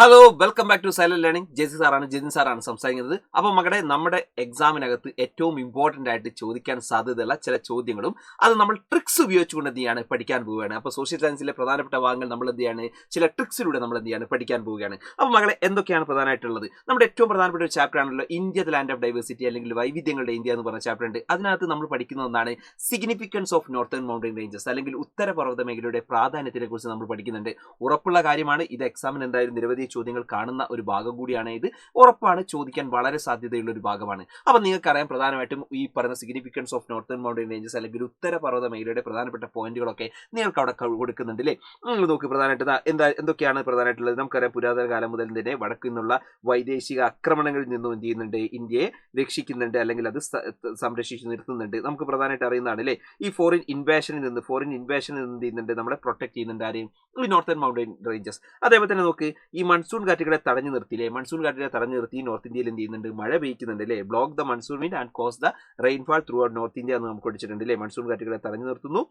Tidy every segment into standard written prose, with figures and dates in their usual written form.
Hello welcome back to silent learning. Jithin സാറാണ് സംസാരിക്കുന്നത്. അപ്പോൾ മക്കളെ, നമ്മുടെ എക്സാമിനകത്ത് ഏറ്റവും ഇമ്പോർട്ടന്റ് ആയിട്ട് ചോദിക്കാൻ സാധ്യതയുള്ള ചില ചോദ്യങ്ങളും അത് നമ്മൾ ട്രിക്സ് ഉപയോഗിച്ചുകൊണ്ട് എന്ത് ചെയ്യാണ് പഠിക്കാൻ പോവുകയാണ്. അപ്പോൾ സോഷ്യൽ സയൻസിലെ പ്രധാനപ്പെട്ട ഭാഗങ്ങൾ നമ്മൾ എന്ത് ചെയ്യാണ്, ചില ട്രിക്സിലൂടെ നമ്മൾ എന്ത് ചെയ്യാണ് പഠിക്കാൻ പോവുകയാണ്. അപ്പോൾ മകളെ, എന്തൊക്കെയാണ് പ്രധാനമായിട്ടുള്ളത്? നമ്മുടെ ഏറ്റവും പ്രധാനപ്പെട്ട ഒരു ചാപ്റ്റർ ആണല്ലോ India the land of diversity, അല്ലെങ്കിൽ വൈവിധ്യങ്ങളുടെ ഇന്ത്യ എന്ന് പറഞ്ഞ ചാപ്റ്റർ ഉണ്ട്. അതിനകത്ത് നമ്മൾ പഠിക്കുന്ന ഒന്നാണ് significance of northern mountain ranges, അല്ലെങ്കിൽ ഉത്തരപർവ്വത മേഖലയുടെ പ്രാധാന്യത്തിനെ കുറിച്ച് നമ്മൾ പഠിക്കുന്നുണ്ട്. ഉറപ്പുള്ള കാര്യമാണ്, ഇത് എക്സാമിന് എന്തായാലും നിരവധി ചോദ്യങ്ങൾ കാണുന്ന ഒരു ഭാഗം കൂടിയാണ്. ഇത് ഉറപ്പാണ്, ചോദിക്കാൻ വളരെ സാധ്യതയുള്ള ഒരു ഭാഗമാണ്. അപ്പൊ നിങ്ങൾക്കറിയാം, പ്രധാനമായിട്ടും ഈ പറയുന്ന significance of northern mountain ranges അല്ലെങ്കിൽ ഉത്തരപർവ്വത മേഖലയുടെ പ്രധാനപ്പെട്ട പോയിന്റുകളൊക്കെ നിങ്ങൾക്ക് അവിടെ കൊടുക്കുന്നുണ്ട് അല്ലേ. നോക്കി, പ്രധാനമായിട്ട് എന്തൊക്കെയാണ് പ്രധാനമായിട്ടുള്ളത്? നമുക്കറിയാം, പുരാതന കാലം മുതൽ തന്നെ വടക്കു നിന്നുള്ള വൈദേശിക ആക്രമണങ്ങളിൽ നിന്നും എന്ത് ചെയ്യുന്നുണ്ട്, ഇന്ത്യയെ രക്ഷിക്കുന്നുണ്ട്, അല്ലെങ്കിൽ അത് സംരക്ഷിച്ച് നിർത്തുന്നുണ്ട്. നമുക്ക് പ്രധാനമായിട്ട് അറിയുന്നതാണ് അല്ലേ. ഈ ഫോറിൻ ഇൻവേഷനിൽ നിന്ന് എന്ത് ചെയ്യുന്നുണ്ട്, നമ്മളെ പ്രൊട്ടക്ട് ചെയ്യുന്നുണ്ട് ആരെയും, ഈ നോർത്തേൺ മൗണ്ടൻ റേഞ്ചസ്. അതേപോലെ തന്നെ നോക്ക്, ഈ മൺസൂൺ കാറ്റുകളെ തടഞ്ഞു നിർത്തിയില്ലേ, നോർത്ത് ഇന്ത്യയിൽ എന്ത് ചെയ്യുന്നുണ്ട്, മഴ പെയ്യുന്നുണ്ട് അല്ലേ. Block the monsoon wind and cause the rainfall through out north India എന്ന് നമുക്ക് പഠിച്ചിട്ടുണ്ട് അല്ലേ. മൺസൂൺ കാറ്റുകളെ തടഞ്ഞു നിർത്തുന്നു,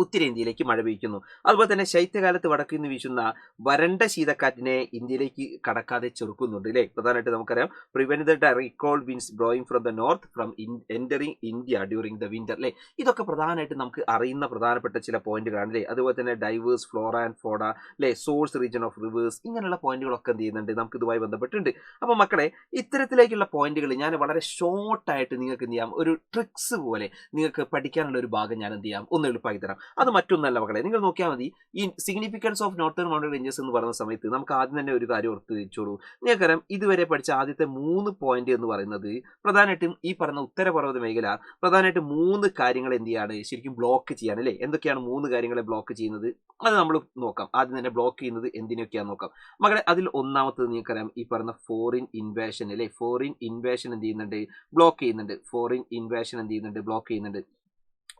ഉത്തരേന്ത്യയിലേക്ക് മഴ പെയ്യുന്നു. അതുപോലെ തന്നെ ശൈത്യകാലത്ത് വടക്കിൽ നിന്ന് വീശുന്ന വരണ്ട ശീതക്കാറ്റിനെ ഇന്ത്യയിലേക്ക് കടക്കാതെ ചെറുക്കുന്നുണ്ട് അല്ലേ. പ്രധാനമായിട്ട് നമുക്കറിയാം, prevent the direct cold winds blowing from the north from entering India during the winter അല്ലേ. ഇതൊക്കെ പ്രധാനമായിട്ട് നമുക്ക് അറിയുന്ന പ്രധാനപ്പെട്ട ചില പോയിന്റുകളാണ് അല്ലേ. അതുപോലെ തന്നെ ഡൈവേഴ്സ് ഫ്ലോറ ആൻഡ് ഫോഡ അല്ലേ, സോഴ്സ് റീജിയൻ ഓഫ് റിവേഴ്സ്, ഇങ്ങനെയുള്ള പോയിന്റുകളൊക്കെ എന്ത് ചെയ്യുന്നുണ്ട്, നമുക്ക് ഇതുമായി ബന്ധപ്പെട്ടുണ്ട്. അപ്പോൾ മക്കളെ, ഇത്തരത്തിലേക്കുള്ള പോയിന്റുകൾ ഞാൻ വളരെ ഷോർട്ടായിട്ട് നിങ്ങൾക്ക് എന്ത് ചെയ്യാം, ഒരു ട്രിക്സ് പോലെ നിങ്ങൾക്ക് പഠിക്കാനുള്ള ഒരു ഭാഗം ഞാൻ എന്ത് ചെയ്യാം, ഒന്ന് എളുപ്പമാക്കി തരാം. അത് മറ്റൊന്നല്ല മക്കളെ, നിങ്ങൾ നോക്കിയാൽ മതി. ഈ significance of northern mountain ranges എന്ന് പറയുന്ന സമയത്ത് നമുക്ക് ആദ്യം തന്നെ ഒരു കാര്യം ഓർത്ത് വെച്ചോളൂ. നിങ്ങൾക്കറിയാം, ഇതുവരെ പഠിച്ച ആദ്യത്തെ 3 പോയിന്റ് എന്ന് പറയുന്നത് പ്രധാനമായിട്ടും ഈ പറഞ്ഞ ഉത്തരപർവ്വത മേഖല പ്രധാനമായിട്ട് 3 കാര്യങ്ങൾ എന്ത് ചെയ്യാണ്, ശരിക്കും ബ്ലോക്ക് ചെയ്യാൻ അല്ലേ. എന്തൊക്കെയാണ് 3 കാര്യങ്ങളെ ബ്ലോക്ക് ചെയ്യുന്നത്, അത് നമ്മൾ നോക്കാം. ആദ്യം തന്നെ ബ്ലോക്ക് ചെയ്യുന്നത് എന്തിനൊക്കെയാണെന്ന് നോക്കാം മക്കളെ. അതിൽ ഒന്നാമത്തത് നിങ്ങൾക്കറിയാം, ഈ പറഞ്ഞ ഫോറിൻ ഇൻവേഷൻ അല്ലേ. ഫോറിൻ ഇൻവേഷൻ എന്ത് ചെയ്യുന്നുണ്ട്, ബ്ലോക്ക് ചെയ്യുന്നുണ്ട്. ഫോറിൻ ഇൻവേഷൻ എന്ത് ചെയ്യുന്നുണ്ട്, ബ്ലോക്ക് ചെയ്യുന്നുണ്ട്.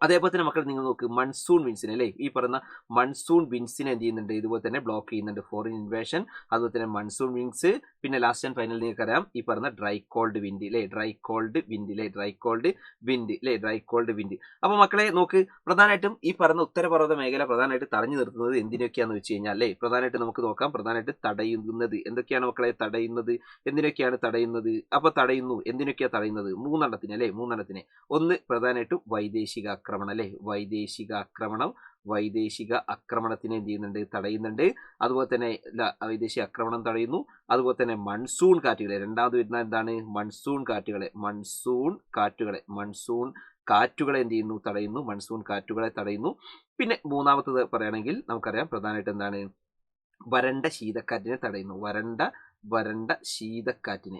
അതേപോലെ തന്നെ മക്കൾ നിങ്ങൾ നോക്ക്, മൺസൂൺ വിൻസിനെ അല്ലേ, ഈ പറയുന്ന മൺസൂൺ വിൻസിനെ എന്ത് ചെയ്യുന്നുണ്ട്, ഇതുപോലെ തന്നെ ബ്ലോക്ക് ചെയ്യുന്നുണ്ട്. ഫോറിൻ ഇൻവേഷൻ, അതുപോലെ തന്നെ മൺസൂൺ വിൻസ്, പിന്നെ ലാസ്റ്റ് ആൻഡ് ഫൈനൽ നിങ്ങൾക്കറിയാം, ഈ പറയുന്ന ഡ്രൈ കോൾഡ് വിൻഡ് അല്ലേ. ഡ്രൈ കോൾഡ് വിൻഡ് അല്ലേ, ഡ്രൈ കോൾഡ് വിൻഡ് അല്ലേ, ഡ്രൈ കോൾഡ് വിൻഡ്. അപ്പോൾ മക്കളെ നോക്ക്, പ്രധാനമായിട്ടും ഈ പറയുന്ന ഉത്തരപർവ്വത മേഖല പ്രധാനമായിട്ട് തടഞ്ഞു നിർത്തുന്നത് എന്തിനൊക്കെയാണെന്ന് വെച്ച് കഴിഞ്ഞാൽ അല്ലേ, പ്രധാനമായിട്ട് നമുക്ക് നോക്കാം. പ്രധാനമായിട്ട് തടയുന്നത് എന്തൊക്കെയാണ് മക്കളെ, തടയുന്നത് എന്തിനൊക്കെയാണ് തടയുന്നത്. അപ്പോൾ തടയുന്നു, എന്തിനൊക്കെയാണ് തടയുന്നത്, 3 അല്ലേ, 3 ഒന്ന് പ്രധാനമായിട്ടും വൈദേശിക ആക്രമണം അല്ലേ. വൈദേശിക ആക്രമണത്തിനെ എന്ത് ചെയ്യുന്നുണ്ട്, തടയുന്നുണ്ട്. അതുപോലെ തന്നെ വൈദേശിക ആക്രമണം തടയുന്നു. അതുപോലെ തന്നെ മൺസൂൺ കാറ്റുകളെ, രണ്ടാമത് വരുന്ന എന്താണ്, മൺസൂൺ കാറ്റുകളെ എന്ത് ചെയ്യുന്നു, തടയുന്നു. മൺസൂൺ കാറ്റുകളെ തടയുന്നു. പിന്നെ മൂന്നാമത്തത് പറയുകയാണെങ്കിൽ നമുക്കറിയാം, പ്രധാനമായിട്ട് എന്താണ്, വരണ്ട ശീതക്കാറ്റിനെ തടയുന്നു. വരണ്ട ശീതക്കാറ്റിനെ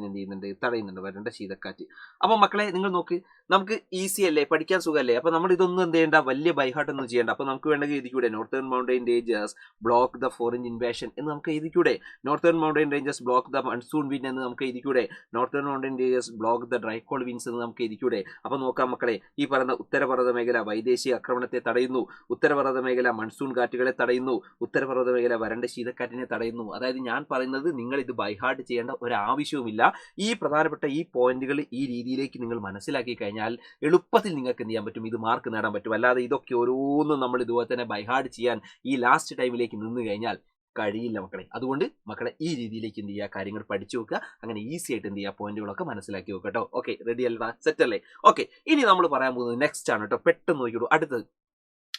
എന്ത് ചെയ്യുന്നുണ്ട്, തടയുന്നുണ്ട്. വരണ്ട ശീതക്കാറ്റ്. അപ്പൊ മക്കളെ നിങ്ങൾ നോക്ക്, നമുക്ക് ഈസി അല്ലേ, പഠിക്കാൻ സുഖമല്ലേ. അപ്പൊ നമ്മൾ ഇതൊന്നും എന്ത് ചെയ്യേണ്ട, വലിയ ബൈഹാർട്ട് ഒന്നും ചെയ്യേണ്ട. അപ്പൊ നമുക്ക് വേണമെങ്കിൽ എഴുതിക്കൂടെ, northern mountain ranges block the foreign invasion എന്ന് നമുക്ക് എഴുതിക്കൂടെ. Northern mountain ranges block the monsoon wind എന്ന് നമുക്ക് എഴുതിക്കൂടെ. Northern mountain ranges block the dry cold winds എന്ന് നമുക്ക് എഴുതിക്കൂടെ. അപ്പൊ നോക്കാം മക്കളെ, ഈ പറയുന്ന ഉത്തരപർവ്വത മേഖല വൈദേശിക ആക്രമണത്തെ തടയുന്നു. ഉത്തരപർവ്വത മേഖല മൺസൂൺ കാറ്റുകളെ തടയുന്നു. ഉത്തരപർവ്വത മേഖല വരണ്ട ശീതക്കാറ്റിനെ തടയുന്നു. അതായത് ഞാൻ പറയുന്നത്, നിങ്ങൾ ഇത് ബൈഹാർട്ട് ചെയ്യേണ്ട ഒരു ആവശ്യവുമില്ല. ഈ പ്രധാനപ്പെട്ട ഈ പോയിന്റുകൾ ഈ രീതിയിലേക്ക് നിങ്ങൾ മനസ്സിലാക്കി കഴിഞ്ഞാൽ എളുപ്പത്തിൽ നിങ്ങൾക്ക് എന്ത് ചെയ്യാൻ പറ്റും, ഇത് മാർക്ക് നേടാൻ പറ്റും. അല്ലാതെ ഇതൊക്കെ ഓരോന്നും നമ്മൾ ഇതുപോലെ തന്നെ ബൈഹാർട്ട് ചെയ്യാൻ ഈ ലാസ്റ്റ് ടൈമിലേക്ക് നിന്ന് കഴിഞ്ഞാൽ കഴിയില്ല മക്കളെ. അതുകൊണ്ട് മക്കളെ ഈ രീതിയിലേക്ക് എന്ത് ചെയ്യുക, കാര്യങ്ങൾ പഠിച്ചു വെക്കുക. അങ്ങനെ ഈസി ആയിട്ട് എന്ത് ചെയ്യുക, പോയിന്റുകളൊക്കെ മനസ്സിലാക്കി വെക്കുക കേട്ടോ. ഓക്കെ, റെഡി അല്ല, സെറ്റ് അല്ലേ? ഓക്കെ, ഇനി നമ്മൾ പറയാൻ പോകുന്നത് നെക്സ്റ്റ് ആണ് കേട്ടോ. പെട്ടെന്ന് നോക്കിയോളൂ.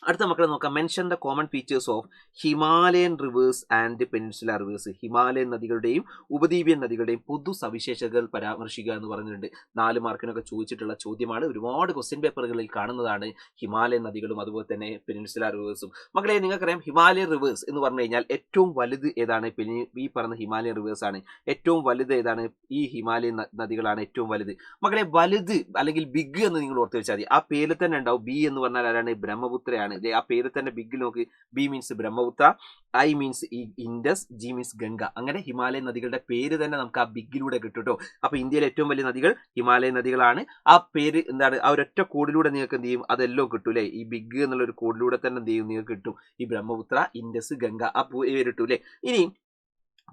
അടുത്ത മക്കളെ നോക്കാം. Mention the common features of Himalayan rivers and peninsular rivers. Himalayan നദികളുടെയും ഉപദ്വീപിയൻ നദികളുടെയും പൊതു സവിശേഷതകൾ പരാമർശിക്കുക എന്ന് പറഞ്ഞിട്ടുണ്ട്. 4 മാർക്കിനൊക്കെ ചോദിച്ചിട്ടുള്ള ചോദ്യമാണ്. ഒരുപാട് ക്വസ്റ്റ്യൻ പേപ്പറുകളിൽ കാണുന്നതാണ് ഹിമാലയൻ നദികളും അതുപോലെ തന്നെ പെനിൻസുലാർ റിവേഴ്സും. മക്കളെ നിങ്ങൾക്കറിയാം, ഹിമാലയൻ റിവേഴ്സ് എന്ന് പറഞ്ഞു കഴിഞ്ഞാൽ ഏറ്റവും വലുത് ഏതാണ്, ഈ പറഞ്ഞ ഹിമാലയൻ റിവേഴ്സ് ആണ്. ഏറ്റവും വലുത് ഏതാണ്, ഈ ഹിമാലയൻ നദികളാണ് ഏറ്റവും വലുത്. മക്കളെ വലുത് അല്ലെങ്കിൽ ബിഗ് എന്ന് നിങ്ങൾ ഓർത്ത് വെച്ചാൽ മതി. ആ പേരിൽ തന്നെ ഉണ്ടാവും. ബി എന്ന് പറഞ്ഞാൽ ആരാണ്, ബ്രഹ്മപുത്രയാണ്. ആ പേര് തന്നെ ബിഗ് നോക്ക്. B means Brahmaputra, I means Indus, G means Ganga. അങ്ങനെ ഹിമാലയൻ നദികളുടെ പേര് തന്നെ നമുക്ക് ആ ബിഗിലൂടെ കിട്ടും കേട്ടോ. അപ്പൊ ഇന്ത്യയിലെ ഏറ്റവും വലിയ നദികൾ ഹിമാലയൻ നദികളാണ്. ആ പേര് എന്താണ്, ആ ഒരൊറ്റ കോഡിലൂടെ നിങ്ങൾക്ക് എന്ത് ചെയ്യും, അതെല്ലാം കിട്ടൂലേ. ഈ ബിഗ് എന്നുള്ള ഒരു കോഡിലൂടെ തന്നെ എന്ത് ചെയ്യും, നിങ്ങൾക്ക് കിട്ടും. ഈ ബ്രഹ്മപുത്ര, ഇൻഡസ്, ഗംഗ ആ പേര് കിട്ടൂലേ. ഇനി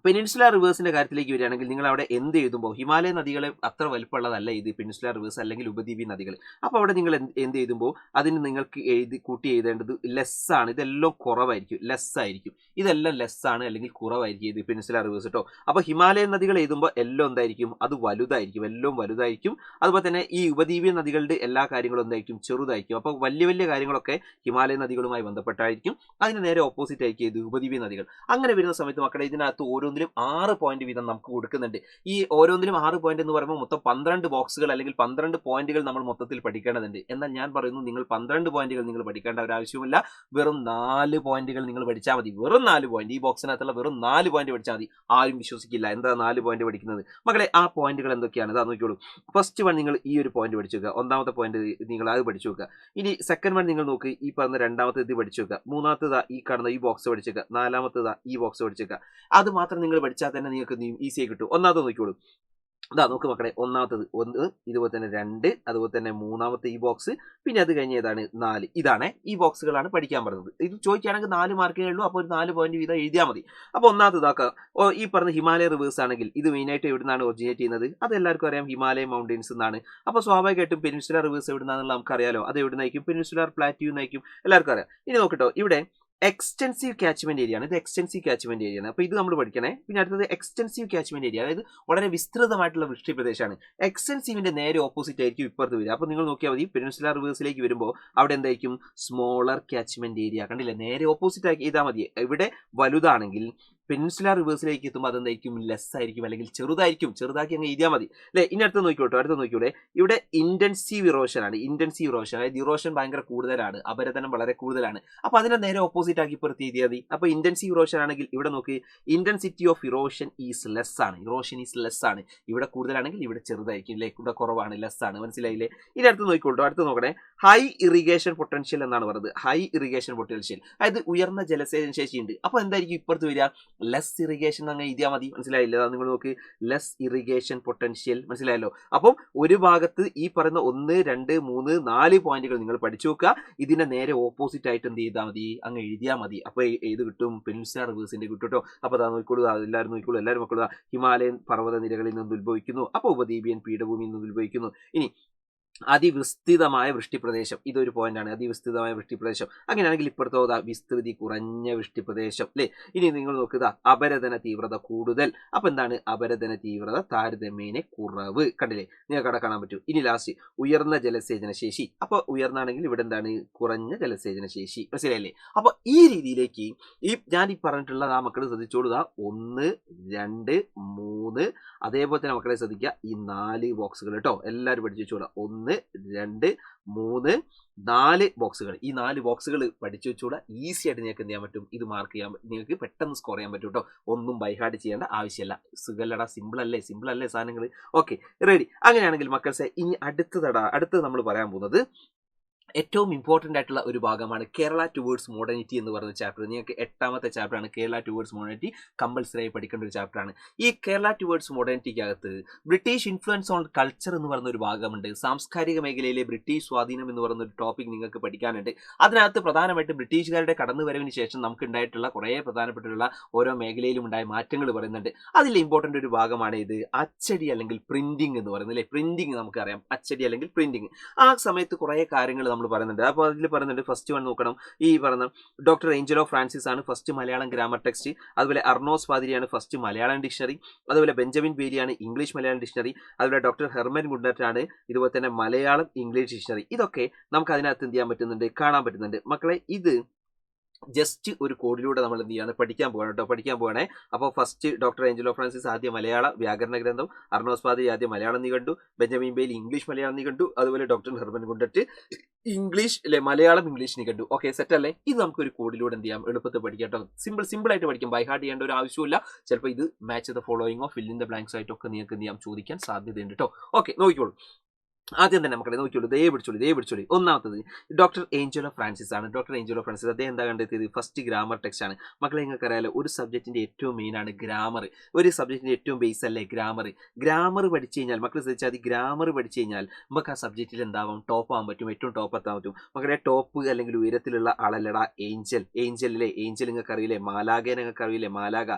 പെനിൻസുലാർ റിവേഴ്സിന്റെ കാര്യത്തിലേക്ക് വരികയാണെങ്കിൽ നിങ്ങൾ അവിടെ എന്ത് എഴുതുമ്പോൾ ഹിമാലയ നദികളെ അത്ര വലുപ്പമുള്ളതല്ല ഇത് പെനിൻസുലാർ റിവേഴ്സ് അല്ലെങ്കിൽ ഉപദ്വീപി നദികൾ. അപ്പോൾ അവിടെ നിങ്ങൾ എന്ത് എഴുതുമ്പോൾ അതിന് നിങ്ങൾക്ക് കൂട്ടി എഴുതേണ്ടത് ലെസ് ആണ്. ഇതെല്ലാം കുറവായിരിക്കും, ലെസ് ആയിരിക്കും. ഇതെല്ലാം ലെസ് ആണ് അല്ലെങ്കിൽ കുറവായിരിക്കും ഇത് പെനിൻസുലാർ റിവേഴ്സ് കേട്ടോ. അപ്പോൾ ഹിമാലയ നദികൾ എഴുതുമ്പോൾ എല്ലാം എന്തായിരിക്കും, അത് വലുതായിരിക്കും, എല്ലാം വലുതായിരിക്കും. അതുപോലെ തന്നെ ഈ ഉപദ്വീപീയ നദികളുടെ എല്ലാ കാര്യങ്ങളും എന്തായിരിക്കും, ചെറുതായിരിക്കും. അപ്പോൾ വലിയ വലിയ കാര്യങ്ങളൊക്കെ ഹിമാലയ നദികളുമായി ബന്ധപ്പെട്ടായിരിക്കും. അതിന് നേരെ ഓപ്പോസിറ്റ് ആയിരിക്കും ഇത് ഉപദ്വീപീയ നദികൾ. അങ്ങനെ വരുന്ന സമയത്ത് മക്കളെ ഇതിനകത്ത് ഓരോന്നിലും 6 പോയിന്റ് വീതം നമുക്ക് കൊടുക്കുന്നുണ്ട്. ഈ ഓരോന്നിലും 6 പോയിന്റ് എന്ന് പറയുമ്പോൾ മൊത്തം 12 ബോക്സുകൾ അല്ലെങ്കിൽ 12 പോയിന്റുകൾ നമ്മൾ മൊത്തത്തിൽ പഠിക്കേണ്ടതുണ്ട്. എന്നാൽ ഞാൻ പറയുന്നു നിങ്ങൾ 12 പോയിന്റുകൾ നിങ്ങൾ പഠിക്കേണ്ട ഒരു ആവശ്യമില്ല. വെറും 4 പോയിന്റുകൾ നിങ്ങൾ പഠിച്ചാൽ മതി. വെറും 4 പോയിന്റ്, ഈ ബോക്സിനകത്തുള്ള വെറും 4 പോയിന്റ് പഠിച്ചാൽ മതി. ആരും വിശ്വസിക്കില്ല എന്താ 4 പോയിന്റ് പഠിക്കുന്നത്. മക്കളെ ആ പോയിന്റുകൾ എന്തൊക്കെയാണ് ഇതാ നോക്കിയോളൂ. ഫസ്റ്റ് വൺ നിങ്ങൾ ഈ ഒരു പോയിന്റ് പഠിച്ചു വെക്കുക, ഒന്നാമത്തെ പോയിന്റ് നിങ്ങൾ അത് പഠിച്ചു വെക്കുക. ഇനി സെക്കൻഡ് വൺ നിങ്ങൾ നോക്ക്, ഈ പറഞ്ഞ രണ്ടാമത്തെ ഇത് പഠിച്ചു വെക്കുക. മൂന്നാമത്തേതാ ഈ കാണുന്ന ഈ ബോക്സ് പഠിച്ചു വെക്കുക. നാലാമത്തേതാ ഈ ബോക്സ് പഠിച്ചു വെക്കുക. അത് മാത്രം നിങ്ങൾ പഠിച്ചാൽ തന്നെ നിങ്ങൾക്ക് ഈസിയായി കിട്ടും. ഒന്നാമത്തെ നോക്കിയോളൂ. അതാ നോക്ക് മക്കളെ, ഒന്നാമത്തത് 1, ഇതുപോലെ തന്നെ 2, അതുപോലെ തന്നെ മൂന്നാമത്തെ ഈ ബോക്സ്, പിന്നെ അത് കഴിഞ്ഞ ഏതാണ് 4. ഇതാണ് ഈ ബോക്സുകളാണ് പഠിക്കാൻ പറയുന്നത്. ഇത് ചോദിക്കുകയാണെങ്കിൽ 4 മാർക്കേ ഉള്ളൂ. അപ്പോൾ ഒരു 4 പോയിന്റ് വീതം എഴുതിയാൽ മതി. അപ്പോൾ ഒന്നാമത് ഇതാക്കുക, ഈ പറഞ്ഞ ഹിമാലയ റിവേഴ്സ് ആണെങ്കിൽ ഇത് മെയിനായിട്ട് എവിടെ നിന്നാണ് ഒറിജിനേറ്റ് ചെയ്യുന്നത്? അത് എല്ലാവർക്കും അറിയാം, ഹിമാലയ മൗണ്ടൻസ് എന്നാണ്. അപ്പോൾ സ്വാഭാവികമായിട്ടും പെനിൻസുലാർ റിവേഴ്സ് എവിടെ നിന്നാണെന്നുള്ള നമുക്കറിയാലോ. അത് എവിടെ നിന്നായിരിക്കും? പെനിൻസുലാർ പ്ലാറ്റ്യൂ എന്നായിരിക്കും, എല്ലാവർക്കും അറിയാം. ഇനി നോക്കട്ടോ, ഇവിടെ എക്സ്റ്റെൻസീവ് കാച്ച്മെന്റ് ഏരിയ ആണ്. ഇത് എക്സ്റ്റെൻസീവ് കാച്ച്മെന്റ് ഏരിയ ആണ്. അപ്പോൾ ഇത് നമ്മൾ പഠിക്കണേ. പിന്നെ അടുത്തത് എക്സ്റ്റെൻസീവ് കാച്ച്മെന്റ് ഏരിയ, അതായത് വളരെ വിസ്തൃതമായിട്ടുള്ള വൃഷ്ടി പ്രദേശമാണ്. എക്സ്റ്റെൻസീവിന്റെ നേരെ ഓപ്പോസിറ്റ് ആയിരിക്കും ഇപ്പുറത്ത് വരിക. അപ്പോൾ നിങ്ങൾ നോക്കിയാൽ മതി, പെനിൻസുലാർ റിവേഴ്സിലേക്ക് വരുമ്പോൾ അവിടെ എന്തായിരിക്കും? Smaller catchment area. കണ്ടില്ലേ, നേരെ ഓപ്പോസിറ്റ് ആക്കി ചെയ്താൽ മതി. ഇവിടെ വലുതാണെങ്കിൽ പെനിൻസുലാർ റിവേഴ്സിലേക്ക് എത്തുമ്പോൾ അതെന്തായിരിക്കും? ലെസ് ആയിരിക്കും അല്ലെങ്കിൽ ചെറുതായിരിക്കും. ചെറുതാക്കി അങ്ങ് എഴുതിയാൽ മതി അല്ലേ. ഇനി അടുത്ത് നോക്കിക്കോട്ടോ, അടുത്ത് നോക്കിയോടെ, ഇവിടെ ഇന്റൻസീവ് ഇറോഷൻ ആണ്. ഇന്റൻസീവ് ഇറോഷൻ, അതായത് ഇറോഷൻ ഭയങ്കര കൂടുതലാണ്, അപരതനം വളരെ കൂടുതലാണ്. അപ്പോൾ അതിനെ നേരെ ഓപ്പോസിറ്റ് ആക്കി ഇപ്പുറത്ത് എഴുതിയാൽ മതി. അപ്പോൾ ഇന്റൻസീവ് ഇറോഷൻ ആണെങ്കിൽ ഇവിടെ നോക്ക്, intensity of erosion is less ആണ്. ഇറോഷൻ ഈസ് ലെസ് ആണ്. ഇവിടെ കൂടുതലാണെങ്കിൽ ഇവിടെ ചെറുതായിരിക്കും അല്ലേ, ഇവിടെ കുറവാണ്, ലെസ് ആണ്. മനസ്സിലായില്ലേ? ഇനി അടുത്ത് നോക്കിക്കോട്ടോ, അടുത്ത് നോക്കണേ, ഹൈ ഇറിഗേഷൻ പൊട്ടൻഷ്യൽ എന്നാണ് പറയുന്നത്. ഹൈ ഇറിഗേഷൻ പൊട്ടൻഷ്യൽ, അതായത് ഉയർന്ന ജലസേചന ശേഷിയുണ്ട്. അപ്പോൾ എന്തായിരിക്കും ഇപ്പുറത്ത് വരിക? ലെസ് ഇറിഗേഷൻ അങ്ങ് എഴുതിയാൽ മതി. മനസ്സിലായില്ല? നിങ്ങൾ നോക്ക്, ലെസ് ഇറിഗേഷൻ പൊട്ടൻഷ്യൽ. മനസ്സിലായല്ലോ? അപ്പം ഒരു ഭാഗത്ത് ഈ പറയുന്ന 1, 2, 3, 4 പോയിന്റുകൾ നിങ്ങൾ പഠിച്ചു വെക്കുക. ഇതിന്റെ നേരെ ഓപ്പോസിറ്റ് ആയിട്ട് എന്ത് ചെയ്താൽ മതി? അങ്ങ് എഴുതിയാൽ മതി. അപ്പോൾ ഏത് കിട്ടും? പെനിൻസുലാർ റിവേഴ്സിന്റെ കിട്ടും കേട്ടോ. അപ്പോൾ അതാ നോക്കിക്കോളൂ, എല്ലാവരും നോക്കിക്കോളൂ, എല്ലാവരും നോക്കുക. ഹിമാലയൻ പർവ്വത നിരകളിൽ നിന്ന് ഉത്ഭവിക്കുന്നു. അപ്പോൾ ഉപദ്വീപിയൻ പീഠഭൂമിയിൽ നിന്ന് ഉത്ഭവിക്കുന്നു. ഇനി അതിവിസ്തൃതമായ വൃഷ്ടിപ്രദേശം, ഇതൊരു പോയിന്റാണ്. അതിവിസ്തൃതമായ വൃഷ്ടിപ്രദേശം. അങ്ങനെയാണെങ്കിൽ ഇപ്പുറത്തോ വിസ്തൃതി കുറഞ്ഞ വൃഷ്ടിപ്രദേശം അല്ലേ. ഇനി നിങ്ങൾ നോക്കുക, അപരദന തീവ്രത കൂടുതൽ. അപ്പൊ എന്താണ്? അപരദന തീവ്രത താരതമ്യേന കുറവ്. കണ്ടില്ലേ, നിങ്ങൾക്ക് അവിടെ കാണാൻ പറ്റും. ഇനി ലാസ്റ്റ് ഉയർന്ന ജലസേചന ശേഷി. അപ്പൊ ഉയർന്നാണെങ്കിൽ ഇവിടെ എന്താണ്? കുറഞ്ഞ ജലസേചന ശേഷി. മനസ്സിലായില്ലേ? അപ്പൊ ഈ രീതിയിലേക്ക് ഞാൻ പറഞ്ഞിട്ടുള്ള ആ മക്കൾ ശ്രദ്ധിച്ചോളുക. 1, 2, 3, അതേപോലെ തന്നെ മക്കളെ ശ്രദ്ധിക്കുക, ഈ 4 ബോക്സുകൾ കേട്ടോ. എല്ലാവരും പഠിച്ചു വെച്ചോളാം. 1, 2, 3, 4 ബോക്സുകൾ. ഈ 4 ബോക്സുകൾ പഠിച്ചു വെച്ചൂടെ ഈസി ആയിട്ട് നിങ്ങൾക്ക് എന്ത് ചെയ്യാൻ പറ്റും? ഇത് മാർക്ക് ചെയ്യാൻ, നിങ്ങൾക്ക് പെട്ടെന്ന് സ്കോർ ചെയ്യാൻ പറ്റും കേട്ടോ. ഒന്നും ബൈഹാർഡ് ചെയ്യേണ്ട ആവശ്യമില്ല. സുഖല്ലടാ, സിമ്പിൾ അല്ലേ സാധനങ്ങൾ. Okay, ready. അങ്ങനെയാണെങ്കിൽ മക്കൾസെ, ഇനി അടുത്തത് നമ്മൾ പറയാൻ പോകുന്നത് ഏറ്റവും ഇമ്പോർട്ടൻ്റ് ആയിട്ടുള്ള ഒരു ഭാഗമാണ് കേരള ടുവേർഡ്സ് മോഡേണിറ്റി എന്ന് പറയുന്ന ചാപ്റ്റർ. നിങ്ങൾക്ക് 8ാമത്തെ ചാപ്റ്ററാണ് കേരള ടുവേർഡ്സ് മോഡേണിറ്റി. കമ്പൽസറി ആയി പഠിക്കേണ്ട ഒരു ചാപ്റ്ററാണ്. ഈ കേരള ടുവേർഡ്സ് മോഡേണിറ്റിക്കകത്ത് ബ്രിട്ടീഷ് ഇൻഫ്ലുവൻസ് ഓൺ കൾച്ചർ എന്ന് പറയുന്ന ഒരു ഭാഗമുണ്ട്. സാംസ്കാരിക മേഖലയിലെ ബ്രിട്ടീഷ് സ്വാധീനം എന്ന് പറയുന്ന ഒരു ടോപ്പിക് നിങ്ങൾക്ക് പഠിക്കാനുണ്ട്. അതിനകത്ത് പ്രധാനമായിട്ട് ബ്രിട്ടീഷുകാരുടെ കടന്നുവരവിന് ശേഷം നമുക്ക് ഉണ്ടായിട്ടുള്ള കുറേ പ്രധാനപ്പെട്ടുള്ള ഓരോ മേഖലയിലും ഉണ്ടായ മാറ്റങ്ങൾ പറയുന്നുണ്ട്. അതിൽ ഇമ്പോർട്ടൻ്റ് ഒരു ഭാഗമാണ് ഇത് അച്ചടി അല്ലെങ്കിൽ പ്രിന്റിംഗ് എന്ന് പറയുന്നത് അല്ലേ. പ്രിന്റിംഗ് നമുക്കറിയാം, അച്ചടി അല്ലെങ്കിൽ പ്രിന്റിംഗ്. ആ സമയത്ത് കുറേ കാര്യങ്ങൾ നമ്മൾ പറയുന്നുണ്ട്. അപ്പോൾ അതിൽ പറയുന്നുണ്ട്, ഫസ്റ്റ് വൺ നോക്കണം, ഈ പറഞ്ഞ ഡോക്ടർ ഏഞ്ചലോ ഫ്രാൻസിസ് ആണ് ഫസ്റ്റ് മലയാളം ഗ്രാമർ ടെക്സ്റ്റ്. അതുപോലെ അർണോസ് പാതിരിയാണ് ഫസ്റ്റ് മലയാളം ഡിക്ഷണറി. അതുപോലെ ബെഞ്ചമിൻ ബേരിയാണ് ഇംഗ്ലീഷ് മലയാളം ഡിക്ഷണറി. അതുപോലെ ഡോക്ടർ ഹെർമൻ ഗുണ്ടറ്റാണ് ഇതുപോലെ തന്നെ മലയാളം ഇംഗ്ലീഷ് ഡിക്ഷണറി. ഇതൊക്കെ നമുക്ക് അതിനകത്ത് എന്ത് ചെയ്യാൻ പറ്റുന്നുണ്ട്? കാണാൻ പറ്റുന്നുണ്ട്. മക്കളെ, ഇത് ജസ്റ്റ് ഒരു കോഡിലൂടെ നമ്മൾ എന്ത് ചെയ്യാണ്? പഠിക്കാൻ പോകണേ. അപ്പോൾ ഫസ്റ്റ് ഡോക്ടർ ഏഞ്ചലോ ഫ്രാൻസിസ് ആദ്യം മലയാള വ്യാകരണ ഗ്രന്ഥം, അർണോസ് പാതിരി ആദ്യം മലയാളം നിഘണ്ടു, ബെഞ്ചമിൻ ബേലി ഇംഗ്ലീഷ് മലയാളം നിഘണ്ടു, അതുപോലെ ഡോക്ടർ ഹെർമൻ ഗുണ്ടറ്റ് ഇംഗ്ലീഷ് അല്ലെ മലയാളം ഇംഗ്ലീഷ് നിഘണ്ടു. ഓക്കെ, സെറ്റ് അല്ലേ? ഇത് നമുക്ക് ഒരു കോഡിലൂടെ എന്ത് ചെയ്യാം? എളുപ്പത്തിൽ പഠിക്കാം കേട്ടോ. സിമ്പിൾ ആയിട്ട് പഠിക്കാം. ബൈ ഹാർട്ട് ചെയ്യേണ്ട ഒരു ആവശ്യമില്ല. ചിലപ്പോൾ ഇത് മാച്ച് ദ ഫോളോയിങ്ങോ ഫിൽ ഇൻ ദ ബ്ലാങ്ക്സ് ആയിട്ടൊക്കെ നിങ്ങൾക്ക് എന്ത് ചെയ്യാം? ചോദിക്കാൻ സാധ്യതയുണ്ട് കേട്ടോ. ഓക്കെ, നോക്കിക്കോളൂ. ആദ്യം തന്നെ മക്കളെ നോക്കിയോളൂ, ദേ പിടിച്ചോളൂ. ഒന്നാമത്തത് ഡോക്ടർ ഏഞ്ചലോ ഫ്രാൻസിസ് ആണ്. ഡോക്ടർ ഏഞ്ചലോ ഫ്രാൻസിസ് അദ്ദേഹം എന്താ കണ്ടെത്തിയത്? ഫസ്റ്റ് ഗ്രാമർ ടെക്സ്റ്റ് ആണ്. മക്കളെ നിങ്ങൾക്ക് അറിയാലോ, ഒരു സബ്ജക്റ്റിന്റെ ഏറ്റവും മെയിൻ ആണ് ഗ്രാമർ. ഒരു സബ്ജക്റ്റിന്റെ ഏറ്റവും ബേസ് അല്ലേ ഗ്രാമർ. ഗ്രാമർ പഠിച്ചു കഴിഞ്ഞാൽ മക്കൾ ശ്രദ്ധിച്ചാൽ ഗ്രാമർ പഠിച്ചു കഴിഞ്ഞാൽ നമുക്ക് ആ സബ്ജക്റ്റിൽ എന്താവും? ടോപ്പ് ആവാൻ പറ്റും, ഏറ്റവും ടോപ്പ് എത്താൻ പറ്റും. മക്കളെ ടോപ്പ് അല്ലെങ്കിൽ ഉയരത്തിലുള്ള ആളല്ലടാ ഏഞ്ചലിലെ ഏഞ്ചൽ നിങ്ങൾക്ക് അറിയില്ലേ? മാലാഖയെ നിങ്ങൾക്ക് അറിയില്ലേ? മാലാഖ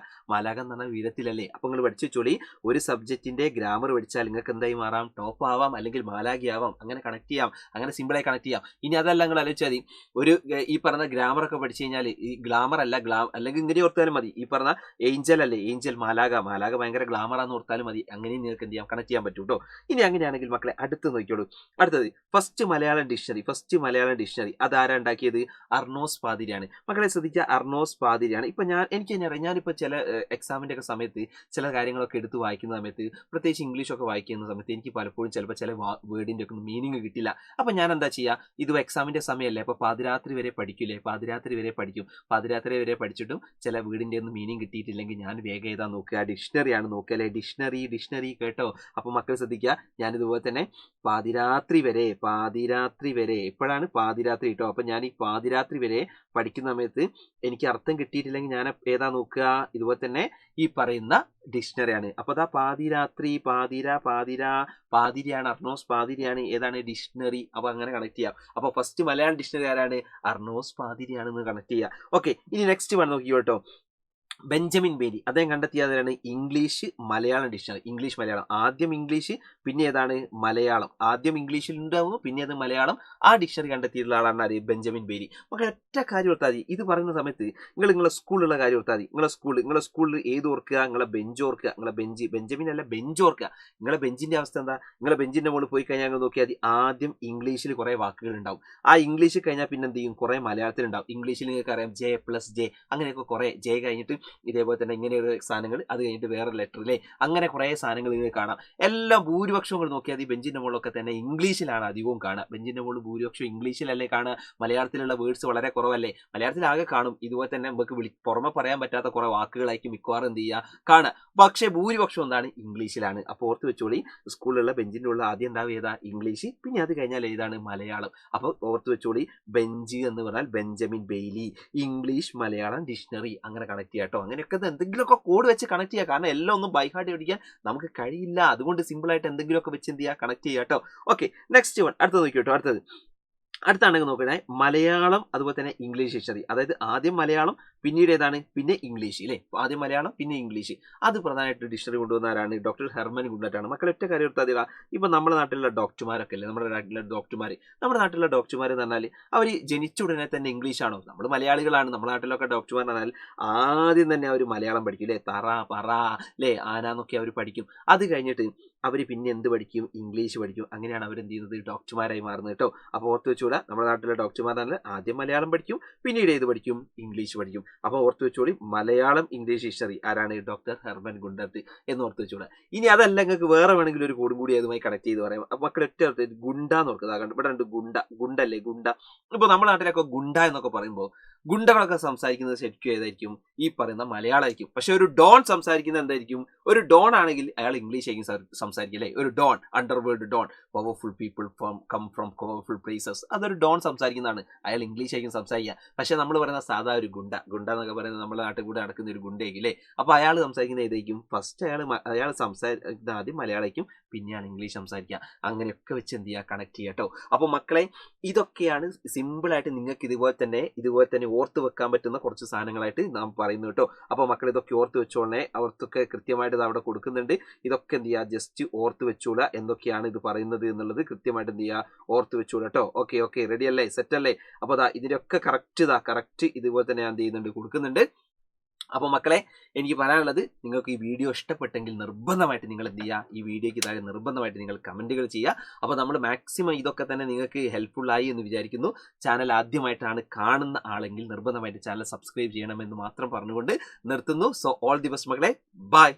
എന്ന് പറഞ്ഞാൽ ഉയരത്തിലല്ലേ. അപ്പൊ നിങ്ങൾ പഠിച്ചു വെച്ചോളി, ഒരു സബ്ജക്റ്റിന്റെ ഗ്രാമർ പഠിച്ചാൽ നിങ്ങൾക്ക് എന്തായി മാറാം? ടോപ്പ് ആവാം, അല്ലെങ്കിൽ മാലാഖയാവാം. അങ്ങനെ കണക്ട് ചെയ്യാം, അങ്ങനെ സിമ്പിളായി കണക്ട് ചെയ്യാം. ഇനി അതല്ല, നിങ്ങൾ ആലോചിച്ചാൽ മതി, ഒരു ഈ പറഞ്ഞ ഗ്രാമർ ഒക്കെ പഠിച്ചു കഴിഞ്ഞാൽ ഈ ഗ്ലാമർ അല്ല അല്ലെങ്കിൽ ഇങ്ങനെ ഓർത്താലും മതി. ഈ പറഞ്ഞ ഏഞ്ചൽ അല്ലേ, ഏഞ്ചൽ മാലാഖ ഭയങ്കര ഗ്ലാമറാന്ന് ഓർത്താലും മതി. അങ്ങനെ നിങ്ങൾക്ക് എന്ത് ചെയ്യാം? കണക്ട് ചെയ്യാൻ പറ്റും കേട്ടോ. ഇനി അങ്ങനെയാണെങ്കിൽ മക്കളെ അടുത്ത് നോക്കിയോളൂ. അടുത്തത് ഫസ്റ്റ് മലയാളം ഡിക്ഷണറി അതാരാ ഉണ്ടാക്കിയത്? അർണോസ് പാതിരിയാണ്. മക്കളെ ശ്രദ്ധിക്കുക, അർണോസ് പാതിരിയാണ്. ഇപ്പൊ എനിക്ക് തന്നെ അറിയാം, ഞാനിപ്പോ ചില എക്സാമിന്റെ ഒക്കെ സമയത്ത് ചില കാര്യങ്ങളൊക്കെ എടുത്ത് വായിക്കുന്ന സമയത്ത്, പ്രത്യേകിച്ച് ഇംഗ്ലീഷൊക്കെ വായിക്കുന്ന സമയത്ത് എനിക്ക് പലപ്പോഴും ചിലപ്പോൾ ചില വേർഡിന്റെ ഒക്കെ മീനിങ് കിട്ടില്ല. അപ്പൊ ഞാൻ എന്താ ചെയ്യുക? ഇത് എക്സാമിന്റെ സമയമല്ലേ, അപ്പൊ പാതിരാത്രി വരെ പഠിച്ചിട്ടും ചില വീടിന്റെ ഒന്നും മീനിങ് കിട്ടിയിട്ടില്ലെങ്കിൽ ഞാൻ വേഗം ഏതാ നോക്കുക? ഡിക്ഷണറിയാണ് നോക്കുക അല്ലെ. ഡിക്ഷണറി കേട്ടോ. അപ്പൊ മക്കൾ ശ്രദ്ധിക്കുക, ഞാനിതുപോലെ തന്നെ പാതിരാത്രി വരെ എപ്പോഴാണ്? പാതിരാത്രി കേട്ടോ. അപ്പൊ ഞാൻ ഈ പാതിരാത്രി വരെ പഠിക്കുന്ന സമയത്ത് എനിക്ക് അർത്ഥം കിട്ടിയിട്ടില്ലെങ്കിൽ ഞാൻ ഏതാ നോക്കുക? ഇതുപോലെ തന്നെ ഈ പറയുന്ന ഡിക്ഷണറിയാണ്. അപ്പൊ അതാ പാതിരിയാണ്, അർണോസ് പാതിരിയാണ്. ഏതാണ്? ഡിക്ഷണറി. അപ്പൊ അങ്ങനെ കണക്ട് ചെയ്യാം. അപ്പൊ ഫസ്റ്റ് മലയാളം ഡിക്ഷണറി ആരാണ്? അർണോസ് പാതിരിയാണെന്ന് കണക്ട് ചെയ്യാം. ഓക്കെ, ഇനി നെക്സ്റ്റ് വൺ നോക്കിയോ കേട്ടോ. ബെഞ്ചമിൻ ബേലി അദ്ദേഹം കണ്ടെത്തിയതാണ് English Malayalam dictionary. English Malayalam, ആദ്യം ഇംഗ്ലീഷ് പിന്നെ ഏതാണ്? മലയാളം. ആദ്യം ഇംഗ്ലീഷിൽ ഉണ്ടാവുന്നു, പിന്നെ അത് മലയാളം. ആ ഡിക്ഷണറി കണ്ടെത്തിയിട്ടുള്ള ആളാണ് ആര്? ബെഞ്ചമിൻ ബേലി. മക്കളെ ഒറ്റ കാര്യം ഓർത്താൽ മതി, ഇത് പറയുന്ന സമയത്ത് നിങ്ങളെ സ്കൂളിലുള്ള കാര്യം ഓർത്താൽ മതി. നിങ്ങളെ സ്കൂളിൽ ഏത് ഓർക്കുക? നിങ്ങളെ ബെഞ്ച് ഓർക്കുക. നിങ്ങളെ ബെഞ്ചമിൻ അല്ല, ബെഞ്ച് ഓർക്കുക. നിങ്ങളെ ബെഞ്ചിന്റെ അവസ്ഥ എന്താ? നിങ്ങളെ ബെഞ്ചിന്റെ മുകളിൽ പോയി കഴിഞ്ഞാൽ നോക്കിയാൽ മതി, ആദ്യം ഇംഗ്ലീഷിൽ കുറെ വാക്കുകൾ ഉണ്ടാവും. ആ ഇംഗ്ലീഷ് കഴിഞ്ഞാൽ പിന്നെ എന്ത് ചെയ്യും? കുറെ മലയാളത്തിൽ ഉണ്ടാവും. ഇംഗ്ലീഷിൽ നിങ്ങൾക്ക് അറിയാം J+J, അങ്ങനെയൊക്കെ കുറെ J കഴിഞ്ഞിട്ട് ഇതേപോലെ തന്നെ ഇങ്ങനെയൊരു സാധനങ്ങൾ, അത് കഴിഞ്ഞിട്ട് വേറെ ലെറ്ററിലെ, അങ്ങനെ കുറെ സാധനങ്ങൾ നിങ്ങൾക്ക് കാണാം. എല്ലാം ഭൂരിപക്ഷം നോക്കിയാൽ ഈ ബെഞ്ചിന്റെ മുകളിലൊക്കെ തന്നെ ഇംഗ്ലീഷിലാണ് അധികവും കാണുക. ബെഞ്ചിന്റെ മുകളിൽ ഭൂരിപക്ഷം ഇംഗ്ലീഷിലല്ലേ കാണുക. മലയാളത്തിലുള്ള വേർഡ്സ് വളരെ കുറവല്ലേ. മലയാളത്തിൽ ആകെ കാണും. ഇതുപോലെ തന്നെ നമുക്ക് പുറമെ പറയാൻ പറ്റാത്ത കുറെ വാക്കുകളായിരിക്കും മിക്കവാറും എന്ത് ചെയ്യുക? കാണുക. പക്ഷേ ഭൂരിപക്ഷം എന്താണ്? ഇംഗ്ലീഷിലാണ്. അപ്പോൾ ഓർത്ത് വെച്ചോളി, സ്കൂളിലുള്ള ബെഞ്ചിന്റെ ഉള്ള ആദ്യം ഉണ്ടാവും ഏതാ? ഇംഗ്ലീഷ്. പിന്നെ അത് കഴിഞ്ഞാൽ ഏതാണ്? മലയാളം. അപ്പോൾ ഓർത്ത് വെച്ചോളി, ബെഞ്ച് എന്ന് പറഞ്ഞാൽ Benjamin Bailey, English Malayalam dictionary. അങ്ങനെ കണക്ട് ചെയ്യാം കേട്ടോ. അങ്ങനെയൊക്കെ എന്തെങ്കിലുമൊക്കെ കോഡ് വെച്ച് കണക്ട് ചെയ്യുക. കാരണം എല്ലാം ഒന്നും ബൈ ഹാർട്ട് പഠിക്കാൻ നമുക്ക് കഴിയില്ല. അതുകൊണ്ട് സിമ്പിൾ ആയിട്ട് എന്തെങ്കിലുമൊക്കെ വെച്ച് എന്ത് ചെയ്യുക? കണക്ട് ചെയ്യുക കേട്ടോ. ഓക്കെ, നെക്സ്റ്റ് വൺ അടുത്തത് നോക്കിയോ. അടുത്താണെങ്കിൽ നോക്കണേ, മലയാളം അതുപോലെ തന്നെ ഇംഗ്ലീഷ് ഡിക്ഷണറി. അതായത് ആദ്യം മലയാളം, പിന്നീട് ഏതാണ്? പിന്നെ ഇംഗ്ലീഷ് അല്ലേ. ആദ്യം മലയാളം, പിന്നെ ഇംഗ്ലീഷ്. അത് പ്രധാനമായിട്ട് ഡിക്ഷണറി കൊണ്ടുവന്ന ആരാണ്? ഡോക്ടർ ഹെർമൻ ഗുണ്ടറ്റാണ്. മക്കൾ ഒറ്റ കാര്യം എടുത്താൽ, ഇപ്പൊ നമ്മുടെ നാട്ടിലുള്ള ഡോക്ടർമാരൊക്കെ അല്ലേ, നമ്മുടെ നാട്ടിലുള്ള ഡോക്ടർമാർ എന്ന് പറഞ്ഞാൽ അവർ ജനിച്ച ഉടനെ തന്നെ ഇംഗ്ലീഷ് ആണോ? നമ്മൾ മലയാളികളാണ്. നമ്മുടെ നാട്ടിലൊക്കെ ഡോക്ടർമാർ എന്ന് പറഞ്ഞാൽ ആദ്യം തന്നെ അവർ മലയാളം പഠിക്കും അല്ലേ. തറ പറ അല്ലേ, ആന എന്നൊക്കെ അവർ പഠിക്കും. അത് കഴിഞ്ഞിട്ട് അവർ പിന്നെ എന്ത് പഠിക്കും? ഇംഗ്ലീഷ് പഠിക്കും. അങ്ങനെയാണ് അവർ എന്ത് ചെയ്യുന്നത്? ഡോക്ടർമാരായി മാറുന്നത് കേട്ടോ. അപ്പോൾ ഓർത്ത് വെച്ചോളൂ, നമ്മുടെ നാട്ടിലെ ഡോക്ടർമാരാണ് ആദ്യം മലയാളം പഠിക്കും, പിന്നീട് ഏത് പഠിക്കും? ഇംഗ്ലീഷ് പഠിക്കും. അപ്പോൾ ഓർത്ത് വെച്ചോളി, മലയാളം ഇംഗ്ലീഷ് ഡിക്ഷണറി ആരാണ്? ഡോക്ടർ ഹെർമൻ ഗുണ്ടർട്ട് എന്ന് ഓർത്ത് വെച്ചോളൂ. ഇനി അതല്ല, നിങ്ങൾക്ക് വേറെ വേണമെങ്കിൽ ഒരു കോഡും കൂടി അതുമായി കണക്ട് ചെയ്ത് പറയാം. അപ്പോൾ മക്കൾ ഒറ്റ ഗുണ്ട എന്ന് ഓർക്കുക. ഇവിടെ ഉണ്ട് ഗുണ്ടല്ലേ, ഗുണ്ട. ഇപ്പോൾ നമ്മുടെ നാട്ടിലൊക്കെ ഗുണ്ട എന്നൊക്കെ പറയുമ്പോൾ ഗുണ്ടകളൊക്കെ സംസാരിക്കുന്നത് ശരിക്കും ഏതായിരിക്കും? ഈ പറയുന്ന മലയാളമായിരിക്കും. പക്ഷെ ഒരു ഡോൺ സംസാരിക്കുന്നത് എന്തായിരിക്കും? ഒരു ഡോൺ ആണെങ്കിൽ അയാൾ ഇംഗ്ലീഷ് ആയിരിക്കും സംസാരിക്കും അല്ലേ. ഒരു don, underworld don, powerful people come from powerful places, അതൊരു ഡോൺ സംസാരിക്കുന്നതാണ്. അയാൾ ഇംഗ്ലീഷ് ആയിരിക്കും സംസാരിക്കുക. പക്ഷെ നമ്മൾ പറയുന്ന സാധാ ഒരു ഗുണ്ട എന്നൊക്കെ പറയുന്നത് നമ്മുടെ നാട്ടിൽ കൂടെ നടക്കുന്ന ഒരു ഗുണ്ടയായിരിക്കും അല്ലേ. അപ്പൊ അയാൾ സംസാരിക്കുന്നത് ഏതായിരിക്കും? ഫസ്റ്റ് അയാൾ സംസാരിക്കുന്നത് ആദ്യം മലയാളമായിരിക്കും, പിന്നെയാണ് ഇംഗ്ലീഷ് സംസാരിക്കുക. അങ്ങനെയൊക്കെ വെച്ച് എന്ത് ചെയ്യുക? കണക്ട് ചെയ്യുക കേട്ടോ. അപ്പൊ മക്കളെ, ഇതൊക്കെയാണ് സിമ്പിൾ ആയിട്ട് നിങ്ങൾക്ക് ഇതുപോലെ തന്നെ ഓർത്ത് വെക്കാൻ പറ്റുന്ന കുറച്ച് സാധനങ്ങളായിട്ട് നാം പറയുന്നു കേട്ടോ. അപ്പോൾ മക്കൾ ഇതൊക്കെ ഓർത്ത് വെച്ചോളേ. അവർക്കൊക്കെ കൃത്യമായിട്ട് ഇത് അവിടെ കൊടുക്കുന്നുണ്ട്. ഇതൊക്കെ എന്ത് ചെയ്യുക? ജസ്റ്റ് ഓർത്ത് വെച്ചോളൂ, എന്തൊക്കെയാണ് ഇത് പറയുന്നത് എന്നുള്ളത് കൃത്യമായിട്ട് എന്ത് ചെയ്യുക? ഓർത്ത് വെച്ചോളൂ കേട്ടോ. ഓക്കെ, റെഡി അല്ലേ? സെറ്റ് അല്ലേ? അപ്പോൾ ഇതിനൊക്കെ കറക്റ്റ് ഇതുപോലെ തന്നെ ഞാൻ എന്ത് ചെയ്യുന്നുണ്ട്? കൊടുക്കുന്നുണ്ട്. അപ്പോൾ മക്കളെ, എനിക്ക് പറയാനുള്ളത്, നിങ്ങൾക്ക് ഈ വീഡിയോ ഇഷ്ടപ്പെട്ടെങ്കിൽ നിർബന്ധമായിട്ട് നിങ്ങൾ എന്ത് ചെയ്യുക? ഈ വീഡിയോയ്ക്ക് താഴെ നിർബന്ധമായിട്ട് നിങ്ങൾ കമൻറ്റുകൾ ചെയ്യുക. അപ്പോൾ നമ്മൾ മാക്സിമം ഇതൊക്കെ തന്നെ നിങ്ങൾക്ക് ഹെൽപ്ഫുള്ളായി എന്ന് വിചാരിക്കുന്നു. ചാനൽ ആദ്യമായിട്ടാണ് കാണുന്ന ആളെങ്കിൽ നിർബന്ധമായിട്ട് ചാനൽ സബ്സ്ക്രൈബ് ചെയ്യണമെന്ന് മാത്രം പറഞ്ഞുകൊണ്ട് നിർത്തുന്നു. സോ ഓൾ ദി ബെസ്റ്റ് മക്കളെ, ബൈ.